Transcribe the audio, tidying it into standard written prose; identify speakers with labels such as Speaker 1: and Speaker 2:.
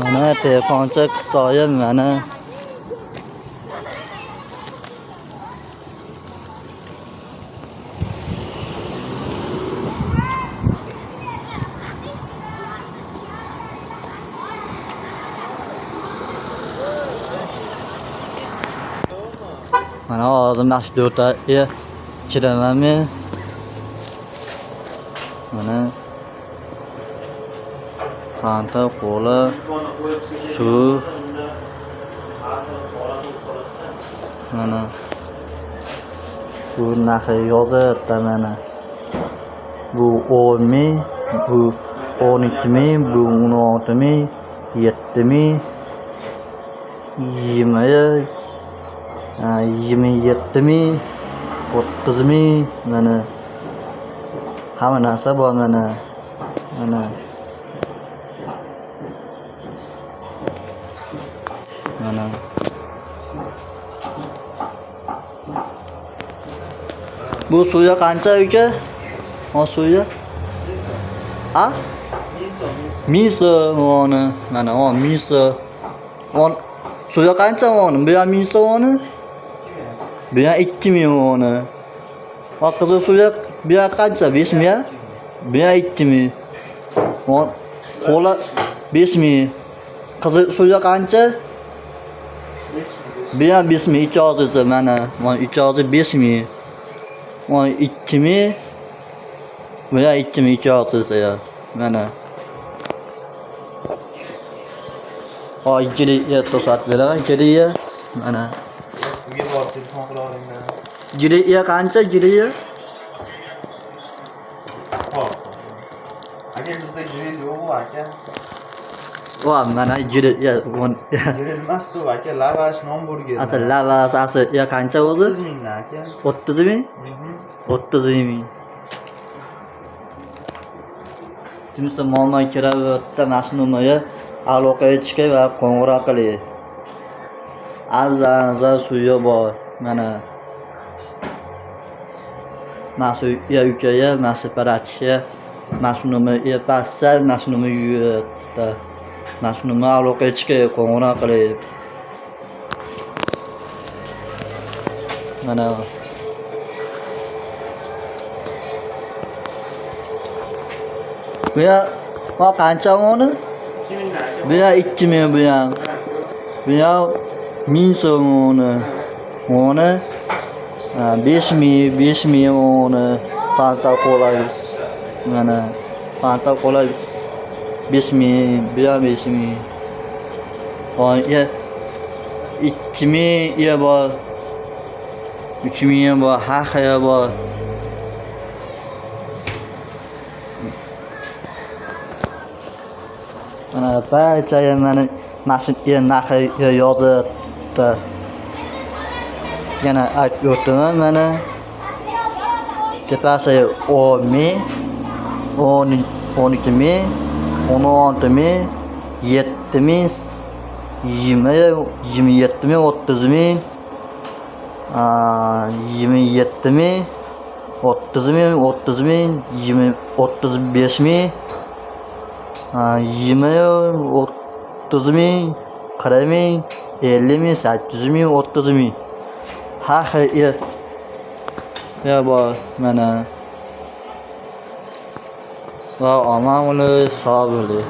Speaker 1: Mana telefoncha qissoyim mana. Mana hozir mana shu 4 oy chiraman men. Mana Fanta, kola, suv. Mana bu narxi yozadi mana. Bu 10 ming, bu 12 ming, bu 16 ming, 7 ming, 20, 27 ming, 30 ming, mana hamma narsa bor mana. Mana mana bu suya qancha uka? O suya? A? Miso onu. Mana o miso. On suya qancha onu? Bu ham miso onu. Bu ham 2000 onu. O qizil suya bu ham qancha? 5000? Bu ham 2000. O kola 5000. Qizil suya qancha? 5000. Bu ham 5000 ijozisi mana. Mana ijozi 5000. O 2000. Bu ham 2000 ijozisi ya. Mana. O giriye to'sat beraman, giriye. Mana.
Speaker 2: Uyga borib telefon qila olinglar.
Speaker 1: Giriye qancha giriye?
Speaker 2: Hop. Aka bizda grill yo'q aka.
Speaker 1: Va mana giriye.
Speaker 2: Grill emas-ku aka, lavash, non burger.
Speaker 1: Asal lavasasi ya qancha o'zi?
Speaker 2: 30 mingdan aka.
Speaker 1: 30 ming? 30 ming. Kimsa muammo kiraverdi, mashinamga aloqaga chiqib va qo'ng'iroq qiling. Azza suya bor. Mana mas'ul ukaya, mas'ul paratishga, mashinamga passa, mashinamga yurdi. Mashinamga aloqaga chiqib qo'ng'iroq qiling. Mana bu ya qancha onu?
Speaker 2: 2000dan aka.
Speaker 1: Bu ya 2000 bu ya. Bu ya 1000 so'm onu. Onu 5000 onu. Fanta kola. Mana Fanta kola 5000, bu ya 5000. O ya 2000 ya bor. 3000 bor, ha bor. Mana barchaga mana mashinaga narxi yozibdi. Yana aytib o'taman mana. Tepasi 10 ming, 12 ming, 16 ming, 7 ming, 20, 27 ming, 30 ming, 27 ming, 30 ming, 30 ming, 35 ming, 20, 30 ming, 40 ming, 50 ming, 800 ming, 30 ming. Ha ya bor mana. Va omon bo'lib sog' bo'ling.